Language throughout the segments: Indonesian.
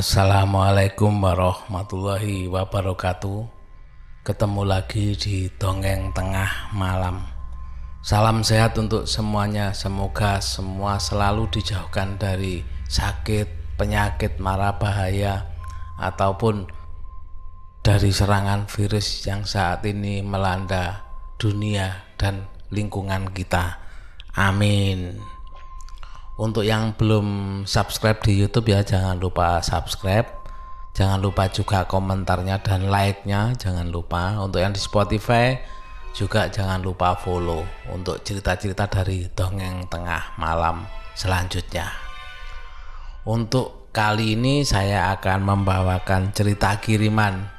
Assalamualaikum warahmatullahi wabarakatuh. Ketemu lagi di Dongeng Tengah Malam. Salam sehat untuk semuanya. Semoga semua selalu dijauhkan dari sakit, penyakit, mara bahaya, ataupun dari serangan virus yang saat ini melanda dunia dan lingkungan kita. Amin. Untuk yang belum subscribe di YouTube ya, jangan lupa subscribe. Jangan lupa juga komentarnya dan like-nya, jangan lupa. Untuk yang di Spotify juga jangan lupa follow untuk cerita-cerita dari Dongeng Tengah Malam selanjutnya. Untuk kali ini saya akan membawakan cerita kiriman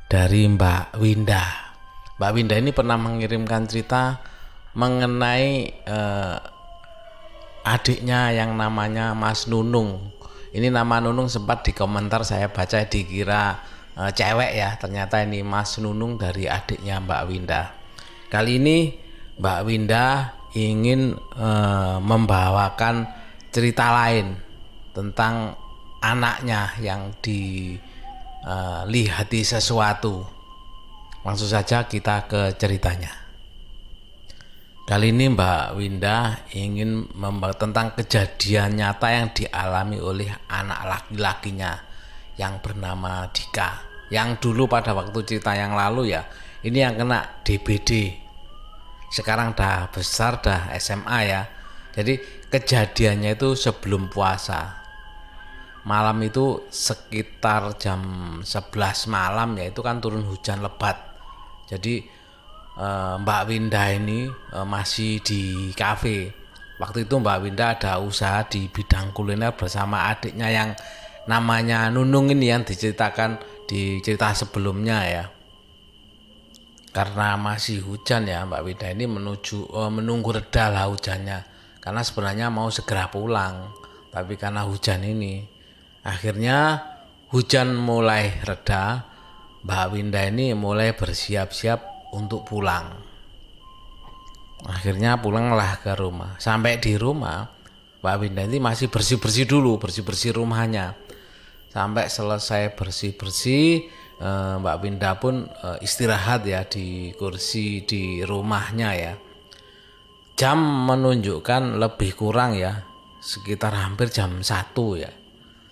dari Mbak Winda. Mbak Winda ini pernah mengirimkan cerita mengenai adiknya yang namanya Mas Nunung. Ini nama Nunung sempat di komentar saya baca dikira cewek ya, ternyata ini Mas Nunung dari adiknya Mbak Winda. Kali ini Mbak Winda ingin membawakan cerita lain tentang anaknya yang dilihati sesuatu. Langsung saja kita ke ceritanya. Kali ini Mbak Winda ingin membahas tentang kejadian nyata yang dialami oleh anak laki-lakinya yang bernama Dika. Yang dulu pada waktu cerita yang lalu ya, ini yang kena DBD. Sekarang dah besar, dah SMA ya. Jadi kejadiannya itu sebelum puasa. Malam itu sekitar jam 11 malam ya, itu kan turun hujan lebat. Jadi Mbak Winda ini masih di kafe. Waktu itu Mbak Winda ada usaha di bidang kuliner bersama adiknya yang namanya Nunung ini, yang diceritakan di cerita sebelumnya ya. Karena masih hujan ya, Mbak Winda ini menunggu reda lah hujannya. Karena sebenarnya mau segera pulang, tapi karena hujan ini, akhirnya hujan mulai reda. Mbak Winda ini mulai bersiap-siap untuk pulang. Akhirnya pulanglah ke rumah. Sampai di rumah Mbak Winda ini masih bersih-bersih dulu, bersih-bersih rumahnya. Sampai selesai bersih-bersih, Mbak Winda pun istirahat ya di kursi di rumahnya ya. Jam menunjukkan lebih kurang ya, sekitar hampir jam 1 ya.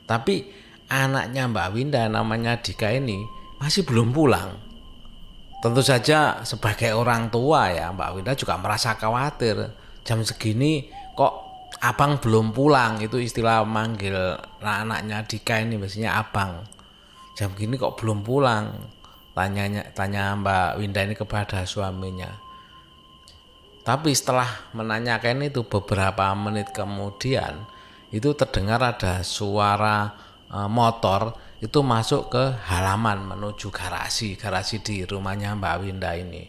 Tapi anaknya Mbak Winda namanya Dika ini masih belum pulang. Tentu saja sebagai orang tua ya, Mbak Winda juga merasa khawatir. Jam segini kok abang belum pulang, itu istilah manggil anaknya Dika ini biasanya abang. Jam gini kok belum pulang, tanya Mbak Winda ini kepada suaminya. Tapi setelah menanyakan itu beberapa menit kemudian, itu terdengar ada suara motor itu masuk ke halaman menuju garasi di rumahnya Mbak Winda ini.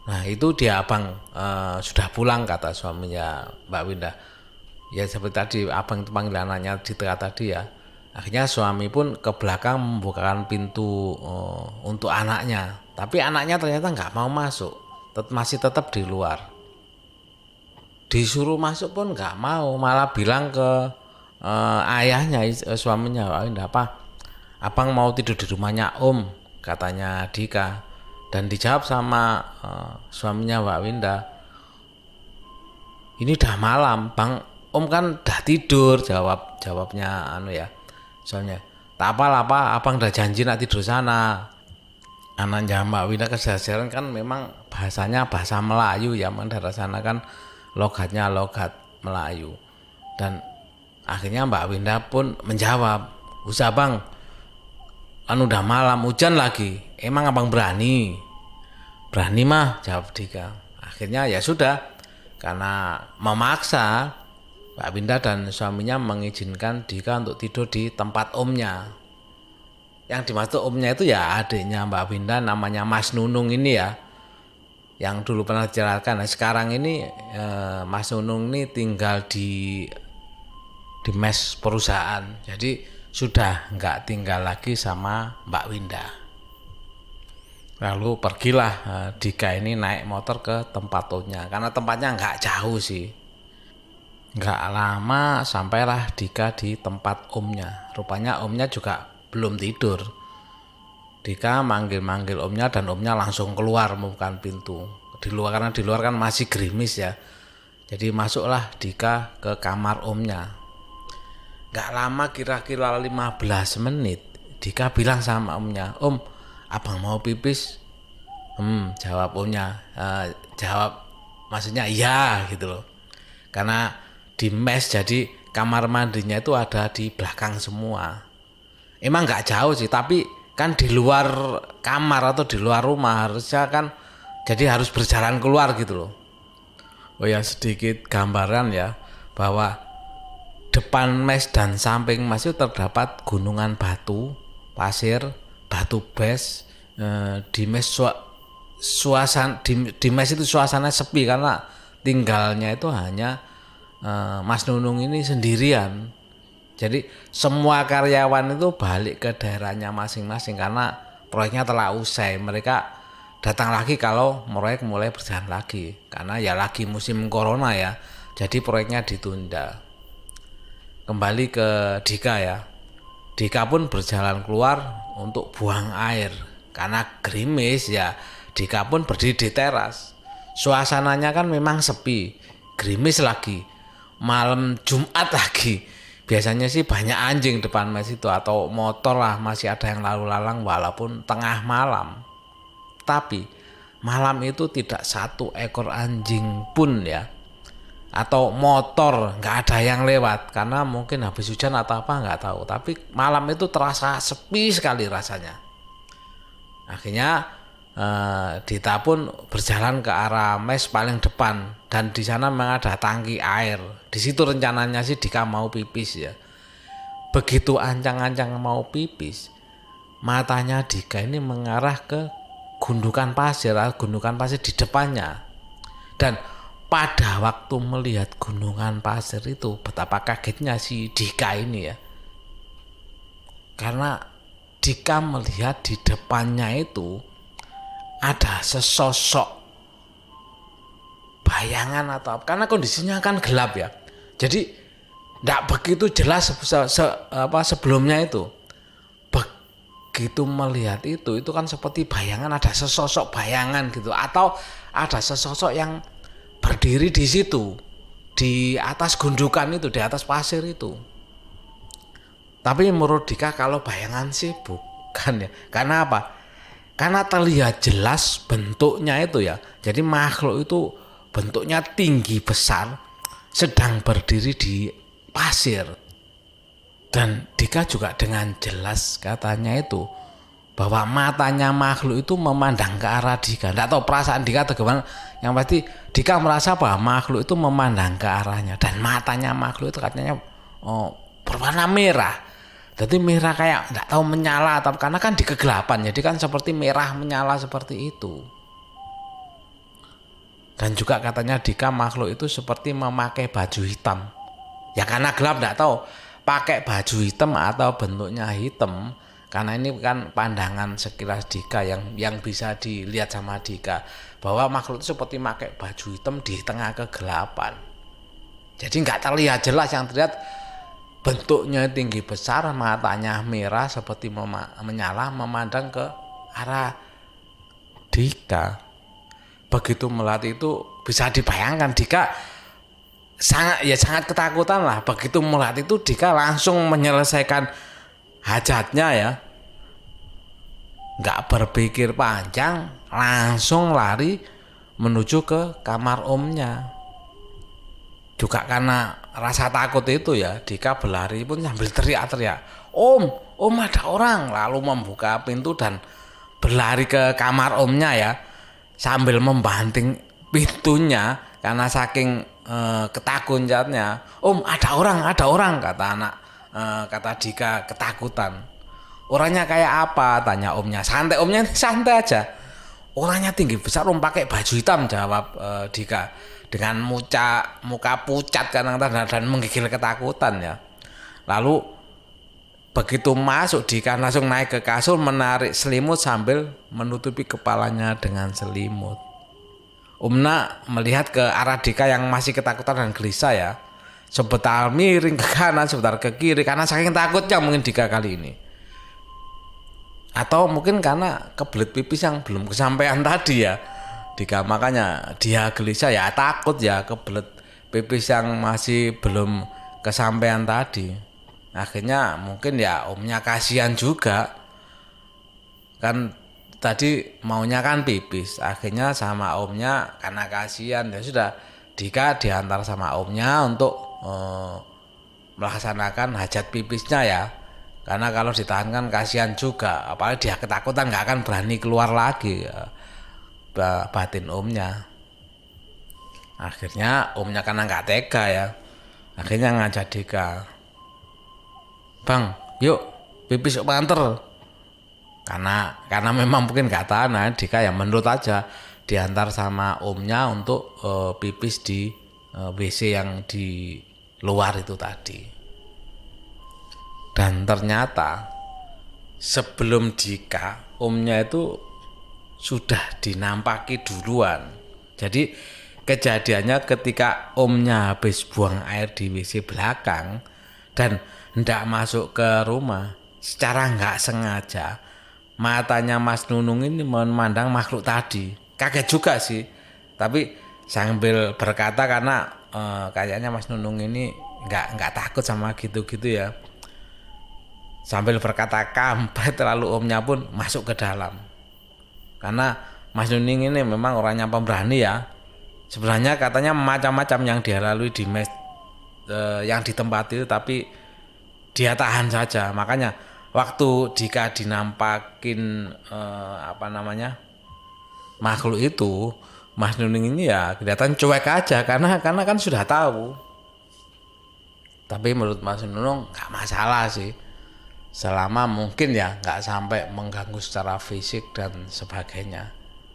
Nah itu dia abang sudah pulang, kata suaminya Mbak Winda. Ya seperti tadi abang itu panggil anaknya di tengah tadi ya. Akhirnya suami pun ke belakang membukakan pintu untuk anaknya. Tapi anaknya ternyata nggak mau masuk, masih tetap di luar. Disuruh masuk pun nggak mau, malah bilang ke ayahnya, suaminya Mbak Winda, apa abang mau tidur di rumahnya Om, katanya Dika. Dan dijawab sama suaminya Mbak Winda, ini udah malam bang, Om kan udah tidur. Jawabnya soalnya tak apa abang udah janji nak tidur sana. Anaknya Mbak Winda kesadaran kan memang bahasanya bahasa Melayu ya, dari sana kan logatnya logat Melayu. Dan akhirnya Mbak Winda pun menjawab, usah bang, udah malam, hujan lagi, emang abang berani? Berani mah, jawab Dika. Akhirnya ya sudah, karena memaksa, Mbak Winda dan suaminya mengizinkan Dika untuk tidur di tempat omnya. Yang dimaksud omnya itu ya adiknya Mbak Winda namanya Mas Nunung ini ya, yang dulu pernah diceritakan. Nah, sekarang ini Mas Nunung ini tinggal di mes perusahaan, jadi sudah nggak tinggal lagi sama Mbak Winda. Lalu pergilah Dika ini naik motor ke tempat omnya, karena tempatnya nggak jauh sih. Nggak lama sampailah Dika di tempat omnya. Rupanya omnya juga belum tidur. Dika manggil-manggil omnya dan omnya langsung keluar membuka pintu. Di luar, karena di luar kan masih gerimis ya. Jadi masuklah Dika ke kamar omnya. Nggak lama, kira-kira 15 menit, Dika bilang sama omnya, "Om, abang mau pipis?" Jawab omnya. Jawab maksudnya iya gitu loh. Karena di mes, jadi kamar mandinya itu ada di belakang semua. Emang nggak jauh sih, tapi kan di luar kamar atau di luar rumah, harusnya kan jadi harus berjalan keluar gitu loh. Oh ya, sedikit gambaran ya, bahwa depan mes dan samping mes itu terdapat gunungan batu, pasir, batu bes. Di mes suasana di mes itu suasana sepi karena tinggalnya itu hanya Mas Nunung ini sendirian. Jadi semua karyawan itu balik ke daerahnya masing-masing karena proyeknya telah usai. Mereka datang lagi kalau proyek mulai berjalan lagi. Karena ya lagi musim corona ya. Jadi proyeknya ditunda. Kembali ke Dika ya. Dika pun berjalan keluar untuk buang air. Karena gerimis ya, Dika pun berdiri di teras. Suasananya kan memang sepi, gerimis lagi, malam Jumat lagi. Biasanya sih banyak anjing depan mes itu atau motor lah, masih ada yang lalu lalang walaupun tengah malam. Tapi malam itu tidak satu ekor anjing pun ya, atau motor nggak ada yang lewat karena mungkin habis hujan atau apa nggak tahu. Tapi malam itu terasa sepi sekali rasanya. Akhirnya Dita pun berjalan ke arah mes paling depan dan di sana memang ada tangki air. Di situ rencananya sih Dika mau pipis ya. Begitu ancang-ancang mau pipis, matanya Dika ini mengarah ke gundukan pasir di depannya. Dan pada waktu melihat gunungan pasir itu, betapa kagetnya si Dika ini ya. Karena Dika melihat di depannya itu ada sesosok bayangan atau apa, karena kondisinya kan gelap ya, jadi tidak begitu jelas sebelumnya itu. Begitu melihat itu kan seperti bayangan, ada sesosok bayangan gitu, atau ada sesosok yang berdiri di situ di atas gundukan itu, di atas pasir itu. Tapi menurut Dika kalau bayangan sih bukan ya. Karena apa? Karena terlihat jelas bentuknya itu ya. Jadi makhluk itu bentuknya tinggi besar, sedang berdiri di pasir. Dan Dika juga dengan jelas katanya itu bahwa matanya makhluk itu memandang ke arah Dika. Tidak tahu perasaan Dika atau gimana. Yang pasti Dika merasa bahwa makhluk itu memandang ke arahnya. Dan matanya makhluk itu katanya berwarna merah. Jadi merah kayak tidak tahu menyala atau karena kan di kegelapan, jadi kan seperti merah menyala seperti itu. Dan juga katanya Dika makhluk itu seperti memakai baju hitam. Ya karena gelap tidak tahu pakai baju hitam atau bentuknya hitam. Karena ini kan pandangan sekilas Dika yang bisa dilihat sama Dika, bahwa makhluk itu seperti memakai baju hitam di tengah kegelapan. Jadi nggak terlihat jelas, yang terlihat bentuknya tinggi besar, matanya merah seperti menyala memandang ke arah Dika. Begitu melihat itu bisa dibayangkan Dika sangat ketakutan lah. Begitu melihat itu Dika langsung menyelesaikan hajatnya ya. Nggak berpikir panjang, langsung lari menuju ke kamar omnya. Juga karena rasa takut itu ya, Dika berlari pun sambil teriak-teriak, Om ada orang. Lalu membuka pintu dan berlari ke kamar omnya ya, sambil membanting pintunya karena saking ketakutannya. Ada orang, kata Dika ketakutan. Orangnya kayak apa? Tanya omnya. Santai, omnya santai aja. Orangnya tinggi besar, pakai baju hitam, jawab Dika dengan muka pucat dan menggigil ketakutan ya. Lalu begitu masuk, Dika langsung naik ke kasur, menarik selimut sambil menutupi kepalanya dengan selimut. Omna melihat ke arah Dika yang masih ketakutan dan gelisah ya, sebentar miring ke kanan, sebentar ke kiri karena saking takutnya mungkin Dika kali ini. Atau mungkin karena kebelet pipis yang belum kesampaian tadi ya. Dika makanya dia gelisah ya, takut ya kebelet pipis yang masih belum kesampaian tadi. Akhirnya mungkin ya omnya kasihan juga. Kan tadi maunya kan pipis, akhirnya sama omnya karena kasihan ya sudah Dika diantar sama omnya untuk melaksanakan hajat pipisnya ya, karena kalau ditahan kan kasihan juga, apalagi dia ketakutan nggak akan berani keluar lagi ya, batin omnya. Akhirnya omnya karena nggak tega ya, akhirnya ngajak Dika, bang yuk pipis yuk anter. Karena memang mungkin gak tahan, nah Dika ya menurut aja diantar sama omnya untuk pipis di WC yang di luar itu tadi. Dan ternyata sebelum Dika, omnya itu sudah dinampaki duluan. Jadi kejadiannya ketika omnya habis buang air di WC belakang dan hendak masuk ke rumah, secara nggak sengaja matanya Mas Nunung ini memandang makhluk tadi. Kaget juga sih, tapi sambil berkata karena kayaknya Mas Nunung ini nggak takut sama gitu-gitu ya. Sambil berkata kampret, lalu omnya pun masuk ke dalam. Karena Mas Nunung ini memang orangnya pemberani ya. Sebenarnya katanya macam-macam yang dia lalui di yang di tempat itu, tapi dia tahan saja. Makanya waktu Dika dinampakin makhluk itu, Mas Nunung ini ya kelihatan cuek aja karena kan sudah tahu. Tapi menurut Mas Nunung nggak masalah sih, selama mungkin ya nggak sampai mengganggu secara fisik dan sebagainya.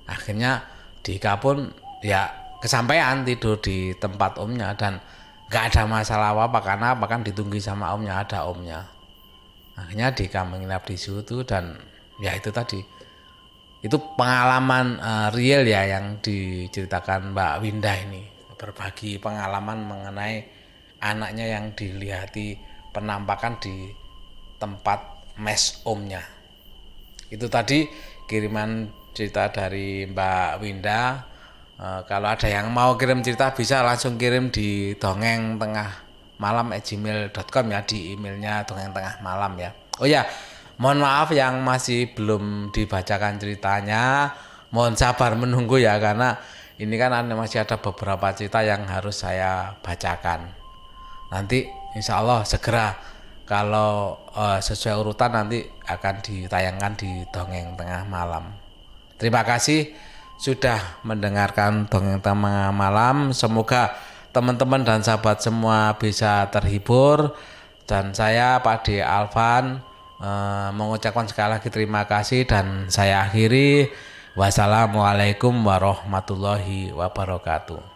Akhirnya Dika pun ya kesampaian tidur di tempat omnya dan nggak ada masalah apa karena kan ditunggu sama omnya, ada omnya. Akhirnya Dika menginap di situ dan ya itu tadi, itu pengalaman real ya yang diceritakan Mbak Winda ini, berbagi pengalaman mengenai anaknya yang dilihati penampakan di tempat mes omnya. Itu tadi kiriman cerita dari Mbak Winda. Kalau ada yang mau kirim cerita bisa langsung kirim di dongengtengahmalam@gmail.com ya, di emailnya dongengtengahmalam ya. Oh ya, mohon maaf yang masih belum dibacakan ceritanya, mohon sabar menunggu ya, karena ini kan masih ada beberapa cerita yang harus saya bacakan. Nanti insya Allah segera kalau sesuai urutan nanti akan ditayangkan di Dongeng Tengah Malam. Terima kasih sudah mendengarkan Dongeng Tengah Malam. Semoga teman-teman dan sahabat semua bisa terhibur. Dan saya Pak D. Alvan mengucapkan sekali lagi terima kasih dan saya akhiri. Wassalamualaikum warahmatullahi wabarakatuh.